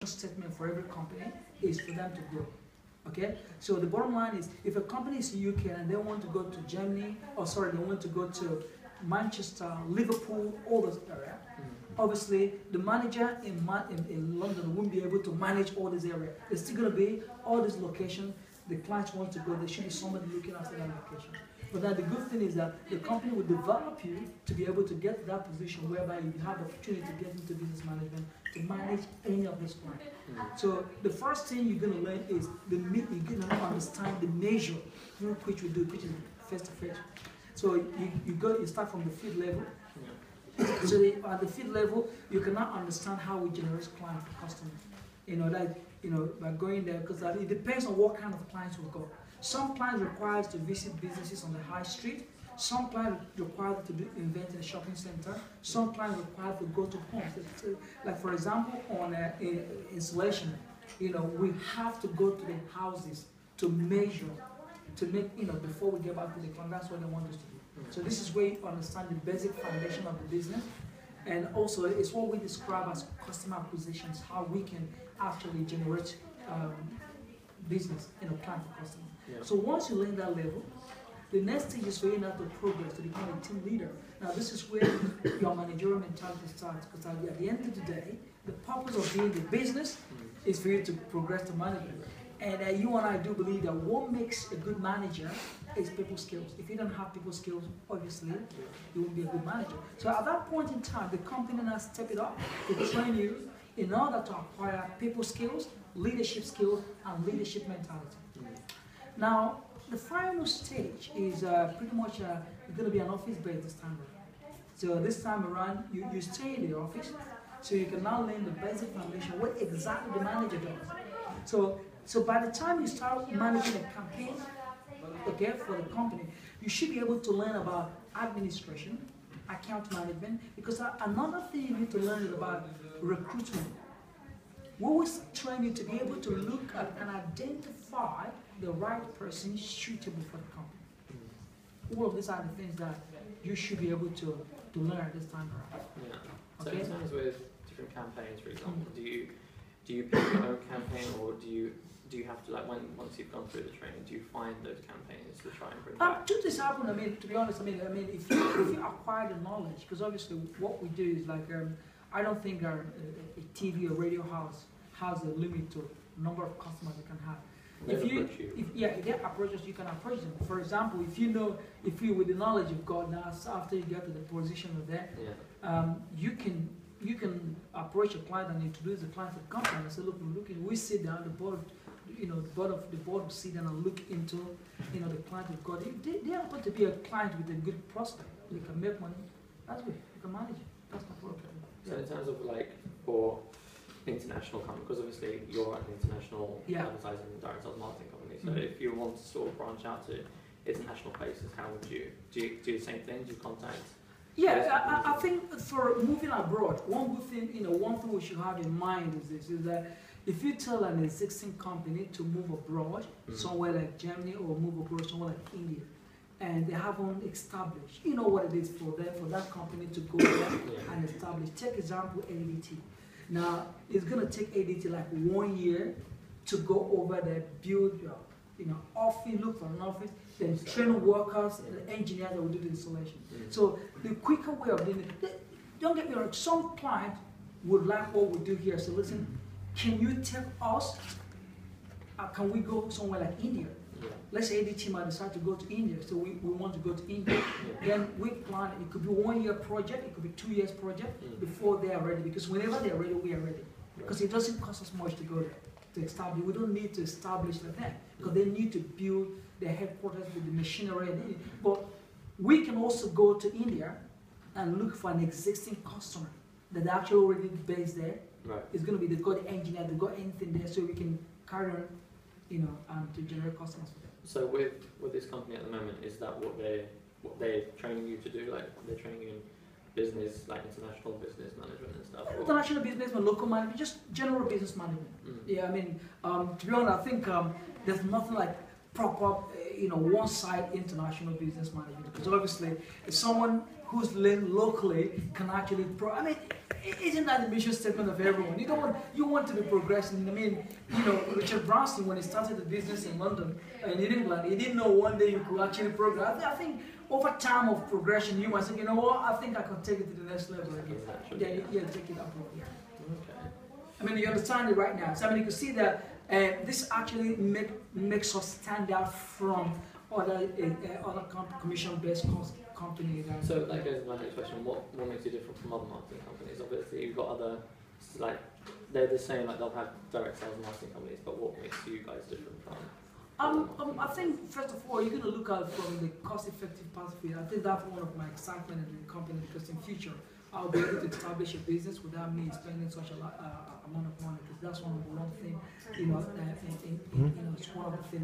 statement for every company is for them to grow. Okay, so the bottom line is, if a company is in UK and they want to go to Germany, or sorry, they want to go to Manchester, Liverpool, all those areas, obviously the manager in London won't be able to manage all this area. There's still going to be all these locations. The clients want to go, there should be somebody looking after that location. But now the good thing is that the company will develop you to be able to get to that position whereby you have the opportunity to get into business management to manage any of these clients. So the first thing you're going to learn is you're going to understand the measure through which we do, which is face to face. So you start from the field level. So at the field level, you cannot understand how we generate clients for customers. By going there, because it depends on what kind of clients we've got. Some clients require us to visit businesses on the high street. Some clients require to do event in a shopping center. Some clients require to go to homes. Like for example, on installation, we have to go to the houses to measure, to make, before we get back to the client. That's what they want us to do. So this is where you understand the basic foundation of the business. And also, it's what we describe as customer acquisitions, how we can actually generate business in a plan for customers. Yeah. So once you learn that level, the next stage is for you now to progress to become a team leader. Now this is where your managerial mentality starts, because at the end of the day, the purpose of being in business is for you to progress to management. And you and I do believe that what makes a good manager is people skills. If you don't have people skills, obviously, you won't be a good manager. So at that point in time, the company now step it up to train you in order to acquire people skills, leadership skills, and leadership mentality. Now, the final stage is pretty much going to be an office base this time around. So this time around, you stay in the office, so you can now learn the basic foundation, what exactly the manager does. So by the time you start managing a campaign, okay, for the company, you should be able to learn about administration, account management, because another thing you need to learn is about recruitment. We will train you to be able to look at and identify the right person suitable for the company. All of these are the things that you should be able to learn this time around. Yeah. Okay. So in terms with different campaigns, for example, do you pick your own campaign, or do you have to, like, once you've gone through the training, do you find those campaigns to try and bring back? Two things happen. To be honest, if you acquire the knowledge, because obviously what we do is like, I don't think a TV or radio house has a limit to number of customers they can have. If they approach us, you can approach them. For example, if you with the knowledge you've got now, after you get to the position of that, you can approach a client and introduce the client to the company and say, look, we sit down, the board will sit down and look into, the client we've got. If they happen to be a client with a good prospect, they can make money. That's good. You can manage it. That's not problem. So in terms of for international company, because obviously you're an international advertising and direct sales marketing company. So if you want to sort of branch out to international places, how would you do the same thing? Do you contact? Yeah, I think for moving abroad, one good thing, one thing we should have in mind is this: is that if you tell an existing company to move abroad, somewhere like Germany, or move abroad somewhere like India, and they haven't established, what it is for them, for that company to go there and establish. Take example ADT. Now, it's going to take ADT like 1 year to go over there, build your, office, look for an office, then train workers, the engineers that will do the installation. So the quicker way of doing it, don't get me wrong, some clients would like what we do here. So listen, can you tell us, can we go somewhere like India? Let's say ADT might decide to go to India, so we want to go to India. Then we plan, it could be 1 year project, it could be 2 years project before they are ready, because whenever they are ready, we are ready. Because it doesn't cost us much to go there, to establish. We don't need to establish like that, because they need to build their headquarters with the machinery. But we can also go to India and look for an existing customer that actually already based there. It's going to be, they've got the engineer, they've got anything there, so we can carry on, to generate customers for them. So with this company at the moment, is that what they're training you to do? Like, they're training you in business, like international business management and stuff? International business management, local management, just general business management. Yeah, to be honest, I think there's nothing like proper, one-side international business management. Because obviously, if someone who's learned locally can actually I mean, isn't that the mission statement of everyone? You want to be progressing. I mean, you know, Richard Branson, when he started the business in London and in England, he didn't know one day you could actually progress. I think over time of progression, you might say, you know what, I think I could take it to the next level again. Yeah, take it up. Yeah. Okay. I mean, you understand it right now. So I mean, you can see that this actually makes us stand out from other commission-based companies. So that goes to my next question. What makes you different from other marketing companies? Obviously, you've got other, like, they're the same, like they'll have direct sales and marketing companies, but what makes you guys different from? I think first of all, you're going to look at from the cost-effective part of it. I think that's one of my excitement in the company, because in future I'll be able to establish a business without me spending such a lot amount of money. Because that's one thing, you know, it's one of the things.